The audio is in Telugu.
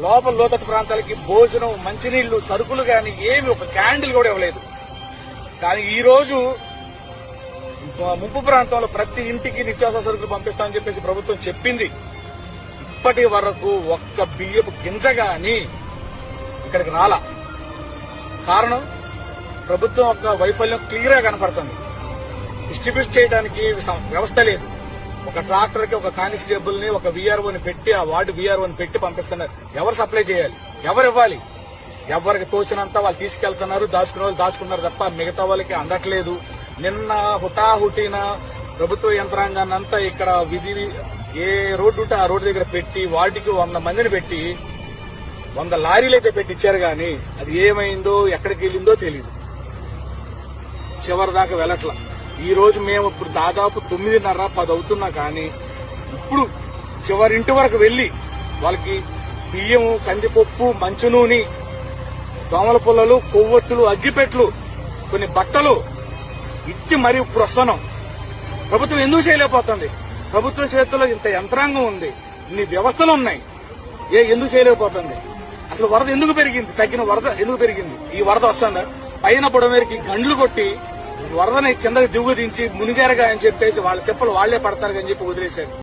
లోపల లోతట్టు ప్రాంతాలకి భోజనం, మంచినీళ్లు, సరుకులు గాని ఏమి ఒక క్యాండిల్ కూడా ఇవ్వలేదు. కానీ ఈ రోజు ముంపు ప్రాంతంలో ప్రతి ఇంటికి నిత్యావసర సరుకులు పంపిస్తామని చెప్పేసి ప్రభుత్వం చెప్పింది. ఇప్పటి వరకు ఒక్క బియ్యపు గింజ గాని ఇక్కడికి రాలా. కారణం ప్రభుత్వం యొక్క వైఫల్యం క్లియర్ గా కనపడుతుంది. డిస్ట్రిబ్యూట్ చేయడానికి వ్యవస్థ లేదు. ఒక ట్రాక్టర్ కి ఒక కానిస్టేబుల్ ని, ఒక వీఆర్ఓని పెట్టి, ఆ వార్డు వీఆర్ఓని పెట్టి పంపిస్తున్నారు. ఎవరు సప్లై చేయాలి? ఎవరు ఇవ్వాలి? ఎవరికి తోచినంత వాళ్ళు తీసుకెళ్తున్నారు. దాచుకునే వాళ్ళు దాచుకున్నారు తప్ప మిగతా వాళ్ళకి అందట్లేదు. నిన్న హుటాహుటిన ప్రభుత్వ యంత్రాంగాన్ని అంతా ఇక్కడ ఏ రోడ్డు ఉంటే ఆ రోడ్డు దగ్గర పెట్టి వార్డుకి 100 మందిని పెట్టి 100 లారీలు అయితే పెట్టించారు. గాని అది ఏమైందో, ఎక్కడికి వెళ్ళిందో తెలియదు. చివరి దాకా వెళ్లట్లా. ఈ రోజు మేము ఇప్పుడు దాదాపు 9:30, 10 అవుతున్నా కానీ ఇప్పుడు చివరింటి వరకు వెళ్లి వాళ్ళకి బియ్యము, కందిపప్పు, మంచునూనె, దోమల పుల్లలు, కొవ్వొత్తులు, అగ్గిపెట్లు, కొన్ని బట్టలు ఇచ్చి మరీ ఇప్పుడు వస్తున్నాం. ప్రభుత్వం ఎందుకు చేయలేకపోతుంది? ప్రభుత్వం చేతుల్లో ఇంత యంత్రాంగం ఉంది, ఇన్ని వ్యవస్థలు ఉన్నాయి, ఎందుకు చేయలేకపోతుంది? అసలు వరద ఎందుకు పెరిగింది? తగ్గిన వరద ఎందుకు పెరిగింది? ఈ వరద వస్తుందా? పైన బుడమేరికి గండ్లు కొట్టి వరదని కిందకి దిగుదించి మునిగారుగా అని చెప్పేసి వాళ్ళ తిప్పలు వాళ్లే పడతారు అని చెప్పి వదిలేశారు.